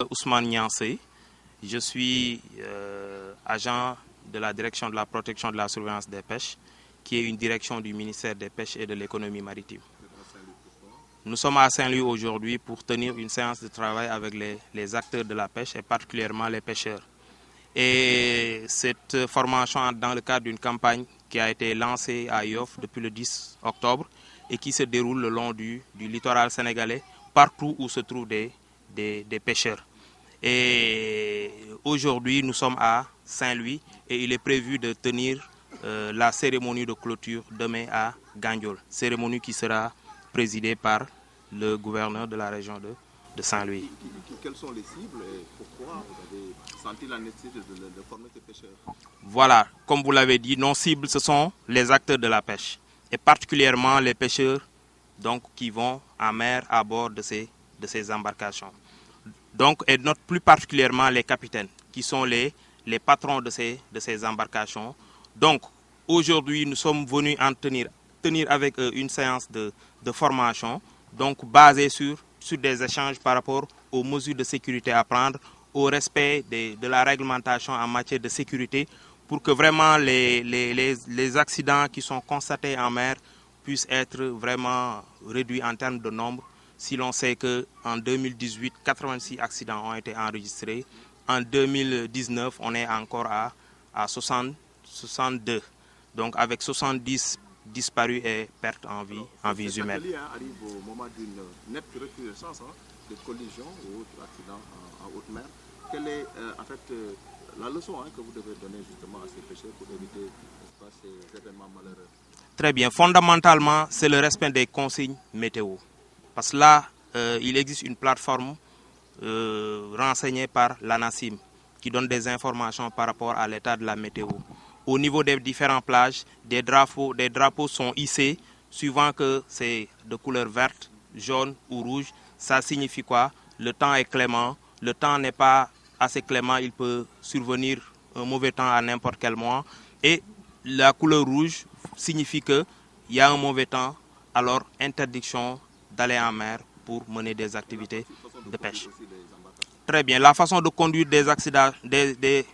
Ousmane Niansey. Je suis agent de la direction de la protection de la surveillance des pêches, qui est une direction du ministère des Pêches et de l'économie maritime. Nous sommes à Saint-Louis aujourd'hui pour tenir une séance de travail avec les acteurs de la pêche et particulièrement les pêcheurs. Et cette formation entre dans le cadre d'une campagne qui a été lancée à Yoff depuis le 10 octobre et qui se déroule le long du littoral sénégalais, partout où se trouvent des pêcheurs. Et aujourd'hui, nous sommes à Saint-Louis et il est prévu de tenir la cérémonie de clôture demain à Gandiol, cérémonie qui sera présidée par le gouverneur de la région de Saint-Louis. Quelles sont les cibles et pourquoi vous avez senti la nécessité de former ces pêcheurs? Voilà, comme vous l'avez dit, nos cibles, ce sont les acteurs de la pêche et particulièrement les pêcheurs donc, qui vont en mer à bord de ces embarcations. Donc, et note plus particulièrement les capitaines qui sont les patrons de ces embarcations. Donc, aujourd'hui, nous sommes venus en tenir avec eux une séance de formation, donc basée sur des échanges par rapport aux mesures de sécurité à prendre, au respect de la réglementation en matière de sécurité, pour que vraiment les accidents qui sont constatés en mer puissent être vraiment réduits en termes de nombre. Si l'on sait qu'en 2018, 86 accidents ont été enregistrés, en 2019, on est encore à 62. Donc avec 70 disparus et pertes en vies humaines. Cet arrive au moment d'une nette recrudescence de collisions ou autres accidents en haute mer. Quelle est en fait la leçon que vous devez donner justement à ces pêcheurs pour éviter ces événements malheureux? Très bien. Fondamentalement, c'est le respect des consignes météo. Parce que là, il existe une plateforme renseignée par l'ANACIM qui donne des informations par rapport à l'état de la météo. Au niveau des différentes plages, des drapeaux sont hissés, suivant que c'est de couleur verte, jaune ou rouge. Ça signifie quoi? Le temps est clément. Le temps n'est pas assez clément, il peut survenir un mauvais temps à n'importe quel mois. Et la couleur rouge signifie qu'il y a un mauvais temps, alors interdiction d'aller en mer pour mener des activités de pêche. Très bien. La façon de conduire des accidents, des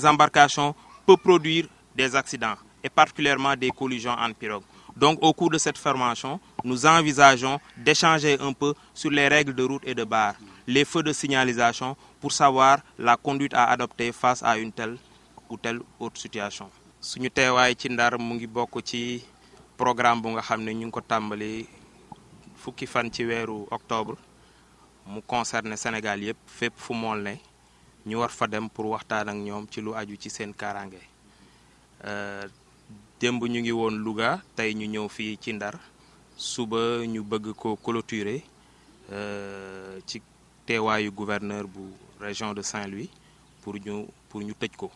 embarcations peut produire des accidents et particulièrement des collisions en pirogue. Donc au cours de cette formation, nous envisageons d'échanger un peu sur les règles de route et de barre, les feux de signalisation pour savoir la conduite à adopter face à une telle ou telle autre situation. Suñu teewaay ci Ndar mu ngi bokk ci programme bu nga xam ne ñu ngi ko tàmbali fukki fan ci weeru octobre mu concerne Sénégal yëpp fépp fu mool ne ñu war fa dem pour waxtaan ak ñoom ci lu aju ci seen kaaraange démb ñu ngi woon Louga tey ñu ñëw fii ci Ndar suba ñu bëgg ko clôturer ci teewaayu gouverneur bu région de Saint-Louis pour ñu tëj ko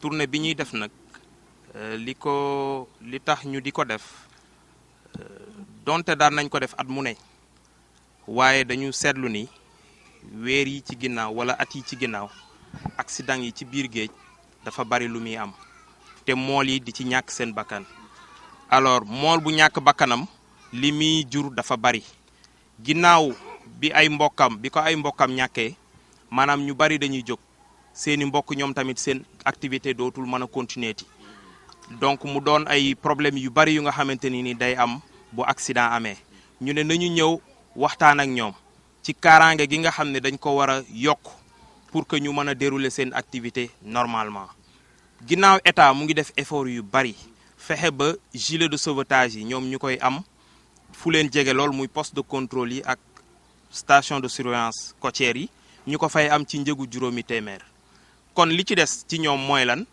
tournée bi ñuy def nag li tax ñu di ko def donte daan nañ ko def at mu ne waaye dañu seetlu ni weer yi ci ginnaaw wala at yi ci ginnaaw accident yi ci biir géej dafa bari lu muy am te mool yi di ci ñàkk seen bakkan alors mool bu ñàkk bakkanam li muy jur dafa bari ginnaaw bi ko ay mbokkam ñàkkee maanaam ñu bari dañuy jóg seeni mbokk ñoom tamit seen activité dootul mën a continuer ti donc mu doon ay problème yu bari yu nga xamante ni day am bu accident amee ñu ne nañu ñëw waxtaan ak ñoom ci kaaraange gi nga xam ne dañ ko war a yokk pour que ñu mën a dérouler seen activité normalement ginnaaw état mu ngi def effort yu bari fexe ba gilet de sauvetage yi ñoom ñu koy am fu leen jege lool muy poste de contrôle yi ak station de surveillance côtière yi ñu ko fay am ci njëgu juróomi téeméer kon li ci des ci ñoom mooy lan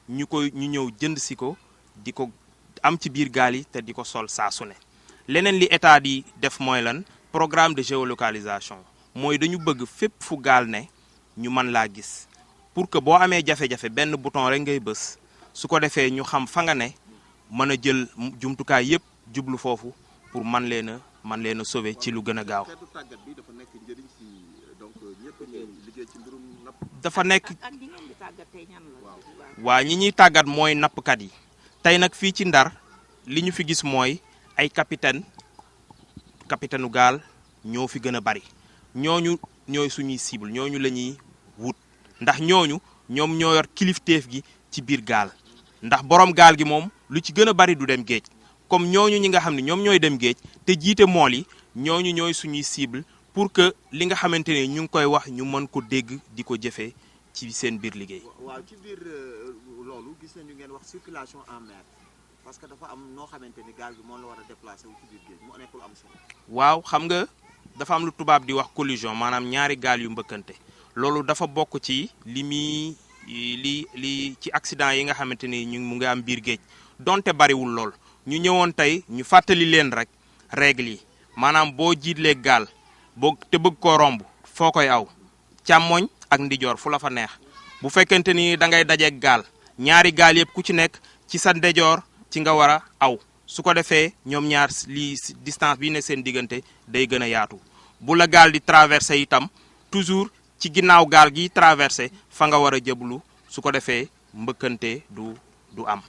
ñu ñëw jënd si ko di ko am ci biir gaal yi te di ko sol saa su ne leneen li état di def mooy lan programme de géolocalisation mooy dañu bëgg fépp fu gaal ne ñu mën laa gis pour que boo amee jafe-jafe benn bouton rek ngay bës su ko defee ñu xam fa nga ne mën a jël jumtukaay yépp jublu foofu pour man leen a sauver ci lu gën a gaaw. dafa nekk waa ñi ñuy tàggat mooy nappkat yi tey nag fii ci Ndar li ñu fi gis mooy ay capitaine u gaal ñoo fi gën a bari ñooñu ñooy suñuy cible ñooñu la ñuy wut ndax ñooñu ñoom ñoo yor kilifteef gi ci biir gaal ndax borom gaal gi moom lu ci gën a bari du dem géej comme ñooñu ñi nga xam ne ñoom ñooy dem géej te jiite mool yi ñooñu ñooy suñuy cible pour que li nga xamante ne ñu ngi koy wax ñu mën ko dégg di ko jëfee ci seen biir liggéey. waaw ci biir loolu gis nañu ngeen wax circulation en mer parce que dafa am noo xamante ni gaal gi moom la war a déplacer wu ci biir géej mu nekkul am solo. waaw xam nga dafa am lu tubaab di wax collision maanaam ñaari gaal yu mbëkkante loolu dafa bokk ci li ci accident yi nga xamante ni ñu mu ngi am biir géej donte bariwul lool ñu ñëwoon tey ñu fàttali leen rek règle yi maanaam boo jiitlee gaal boo te bëgg koo romb foo koy aw càmmoñ ak ndijoor fu la fa neex bu fekkente ni da ngay dajeeg gaal ñaari gaal yëpp ku ci nekk ci sa ndijoor ci nga war a aw su ko defee ñoom ñaar lii distance bi ne seen diggante day gën a yaatu bu la gaal di traversé itam toujours ci ginnaaw gaal gi traversé fa nga war a jëblu su ko defee mbëkkante du am